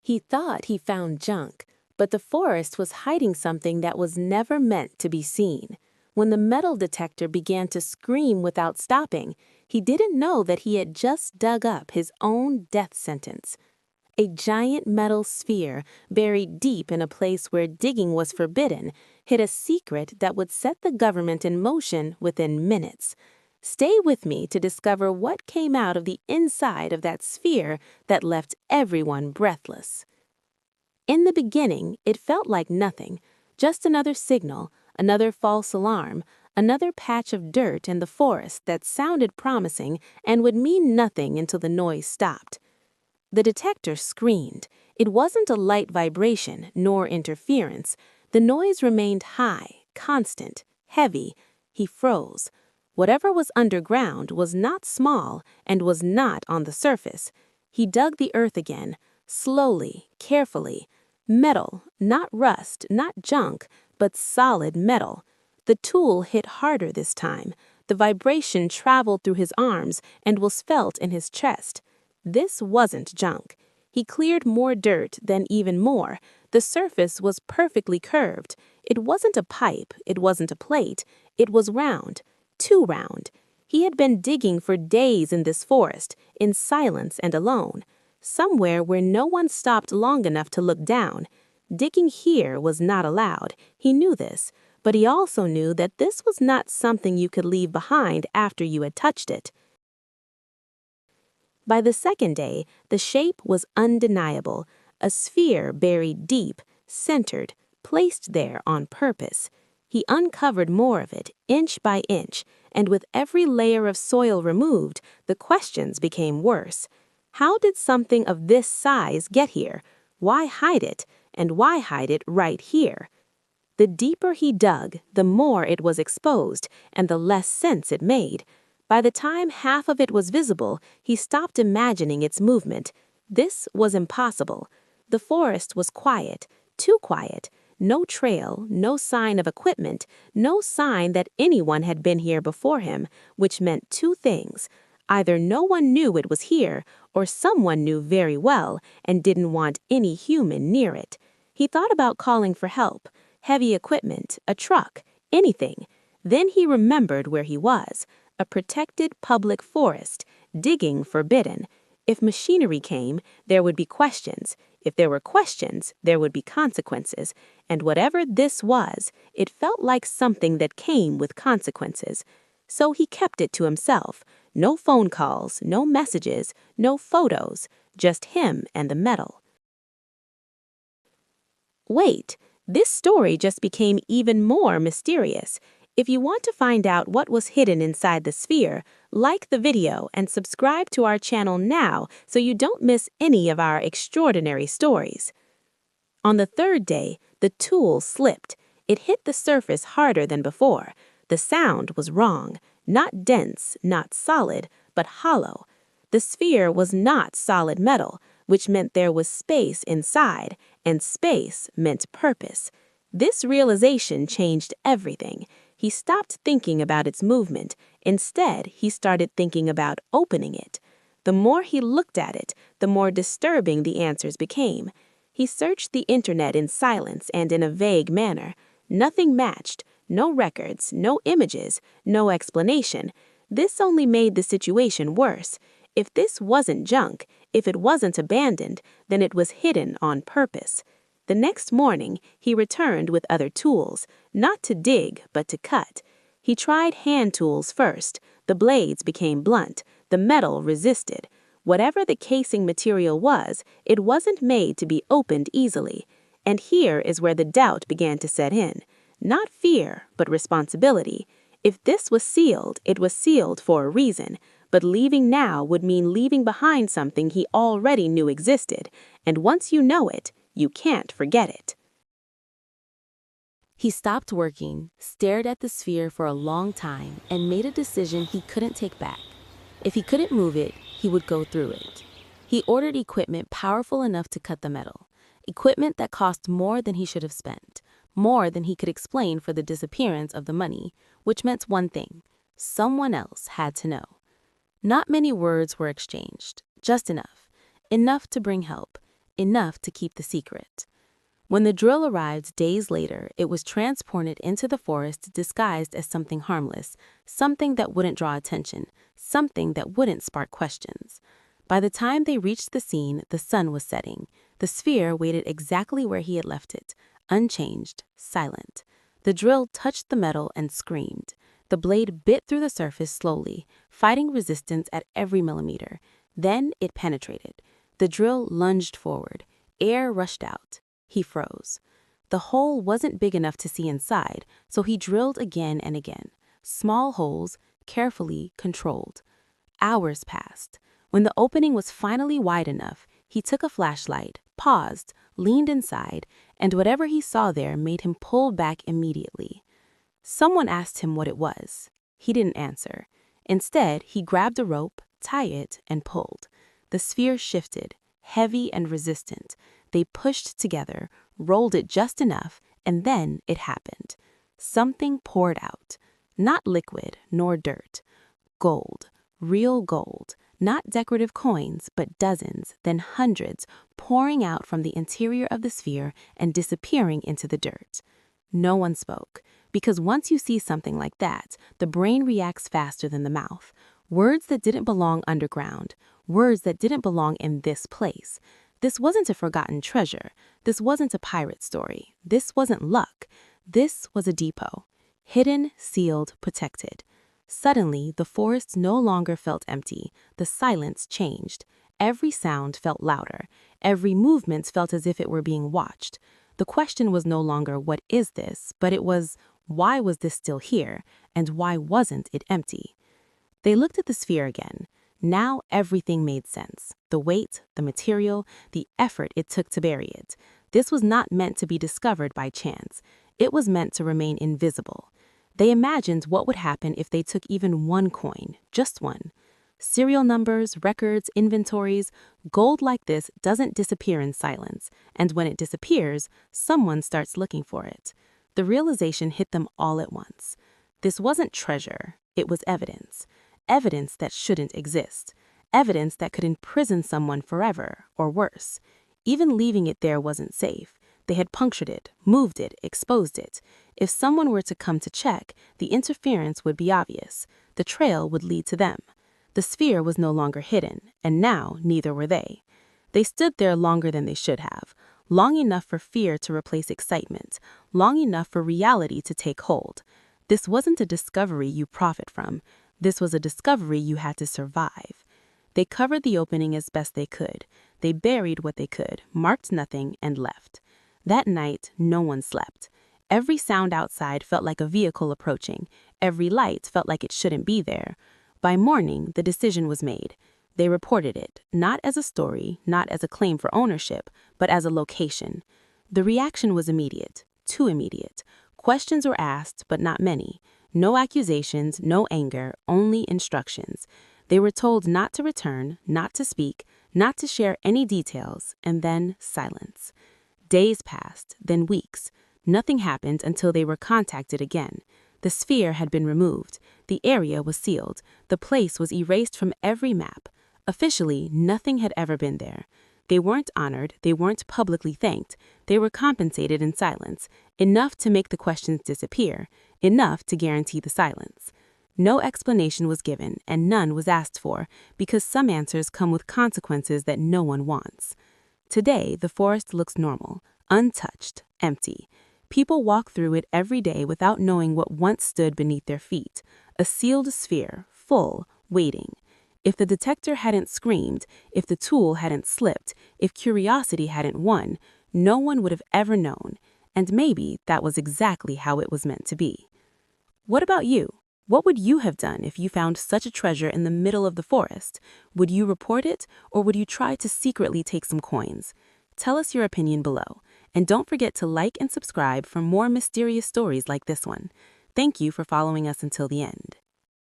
He thought he found junk, but the forest was hiding something that was never meant to be seen. When the metal detector began to scream without stopping, he didn't know that he had just dug up his own death sentence. A giant metal sphere, buried deep in a place where digging was forbidden, hid a secret that would set the government in motion within minutes. Stay with me to discover what came out of the inside of that sphere that left everyone breathless. In the beginning, it felt like nothing, just another signal, another false alarm, another patch of dirt in the forest that sounded promising and would mean nothing until the noise stopped. The detector screamed. It wasn't a light vibration, nor interference. The noise remained high, constant, heavy. He froze. Whatever was underground was not small and was not on the surface. He dug the earth again, slowly, carefully. Metal, not rust, not junk, but solid metal. The tool hit harder this time. The vibration traveled through his arms and was felt in his chest. This wasn't junk. He cleared more dirt, then even more. The surface was perfectly curved. It wasn't a pipe, it wasn't a plate. It was round, too round. He had been digging for days in this forest, in silence and alone, somewhere where no one stopped long enough to look down. Digging here was not allowed. He knew this, but he also knew that this was not something you could leave behind after you had touched it. By the second day, the shape was undeniable, a sphere buried deep, centered, placed there on purpose. He uncovered more of it, inch by inch, and with every layer of soil removed, the questions became worse. How did something of this size get here? Why hide it? And why hide it right here? The deeper he dug, the more it was exposed, and the less sense it made. By the time half of it was visible, he stopped imagining its movement. This was impossible. The forest was quiet, too quiet. No trail, no sign of equipment, no sign that anyone had been here before him, which meant two things. Either no one knew it was here, or someone knew very well and didn't want any human near it. He thought about calling for help, heavy equipment, a truck, anything. Then he remembered where he was. A protected public forest, digging forbidden. If machinery came, there would be questions. If there were questions, there would be consequences. And whatever this was, it felt like something that came with consequences. So he kept it to himself. No phone calls, no messages, no photos, just him and the metal. Wait, this story just became even more mysterious. If you want to find out what was hidden inside the sphere, like the video and subscribe to our channel now so you don't miss any of our extraordinary stories. On the third day, the tool slipped. It hit the surface harder than before. The sound was wrong, not dense, not solid, but hollow. The sphere was not solid metal, which meant there was space inside, and space meant purpose. This realization changed everything. He stopped thinking about its movement. Instead, he started thinking about opening it. The more he looked at it, the more disturbing the answers became. He searched the internet in silence and in a vague manner. Nothing matched, no records, no images, no explanation. This only made the situation worse. If this wasn't junk, if it wasn't abandoned, then it was hidden on purpose. The next morning, he returned with other tools, not to dig, but to cut. He tried hand tools first. The blades became blunt. The metal resisted. Whatever the casing material was, it wasn't made to be opened easily. And here is where the doubt began to set in. Not fear, but responsibility. If this was sealed, it was sealed for a reason. But leaving now would mean leaving behind something he already knew existed. And once you know it, you can't forget it. He stopped working, stared at the sphere for a long time, and made a decision he couldn't take back. If he couldn't move it, he would go through it. He ordered equipment powerful enough to cut the metal. Equipment that cost more than he should have spent. More than he could explain for the disappearance of the money, which meant one thing. Someone else had to know. Not many words were exchanged, just enough. Enough to bring help. enough to keep the secret. When the drill arrived days later, it was transported into the forest disguised as something harmless, something that wouldn't draw attention, something that wouldn't spark questions. By the time they reached the scene, the sun was setting. The sphere waited exactly where he had left it, unchanged, silent. The drill touched the metal and screamed. The blade bit through the surface slowly, fighting resistance at every millimeter. Then it penetrated. The drill lunged forward. Air rushed out. He froze. The hole wasn't big enough to see inside, so he drilled again and again. Small holes, carefully controlled. Hours passed. When the opening was finally wide enough, he took a flashlight, paused, leaned inside, and whatever he saw there made him pull back immediately. Someone asked him what it was. He didn't answer. Instead, he grabbed a rope, tied it, and pulled. The sphere shifted, heavy and resistant. They pushed together, rolled it just enough, and then it happened. Something poured out. Not liquid, nor dirt. Gold. Real gold. Not decorative coins, but dozens, then hundreds, pouring out from the interior of the sphere and disappearing into the dirt. No one spoke, because once you see something like that, the brain reacts faster than the mouth. Words that didn't belong underground. Words that didn't belong in this place. This wasn't a forgotten treasure. This wasn't a pirate story. This wasn't luck. This was a depot. Hidden, sealed, protected. Suddenly, the forest no longer felt empty. The silence changed. Every sound felt louder. Every movement felt as if it were being watched. The question was no longer, what is this? But it was, why was this still here? And why wasn't it empty? They looked at the sphere again. Now everything made sense. The weight, the material, the effort it took to bury it. This was not meant to be discovered by chance. It was meant to remain invisible. They imagined what would happen if they took even one coin, just one. Serial numbers, records, inventories. Gold like this doesn't disappear in silence, and when it disappears, someone starts looking for it. The realization hit them all at once. This wasn't treasure, it was evidence. Evidence that shouldn't exist. Evidence that could imprison someone forever, or worse. Even leaving it there wasn't safe. They had punctured it, moved it, exposed it. If someone were to come to check, the interference would be obvious. The trail would lead to them. The sphere was no longer hidden, and now neither were they. They stood there longer than they should have, long enough for fear to replace excitement, long enough for reality to take hold. This wasn't a discovery you profit from. This was a discovery you had to survive. They covered the opening as best they could. They buried what they could, marked nothing, and left. That night, no one slept. Every sound outside felt like a vehicle approaching. Every light felt like it shouldn't be there. By morning, the decision was made. They reported it, not as a story, not as a claim for ownership, but as a location. The reaction was immediate, too immediate. Questions were asked, but not many. No accusations, no anger, only instructions. They were told not to return, not to speak, not to share any details, and then silence. Days passed, then weeks. Nothing happened until they were contacted again. The sphere had been removed. The area was sealed. The place was erased from every map. Officially, nothing had ever been there. They weren't honored. They weren't publicly thanked. They were compensated in silence, enough to make the questions disappear, enough to guarantee the silence. No explanation was given, and none was asked for, because some answers come with consequences that no one wants. Today, the forest looks normal, untouched, empty. People walk through it every day without knowing what once stood beneath their feet. A sealed sphere, full, waiting. If the detector hadn't screamed, if the tool hadn't slipped, if curiosity hadn't won, no one would have ever known. And maybe that was exactly how it was meant to be. What about you? What would you have done if you found such a treasure in the middle of the forest? Would you report it, or would you try to secretly take some coins? Tell us your opinion below. And don't forget to like and subscribe for more mysterious stories like this one. Thank you for following us until the end.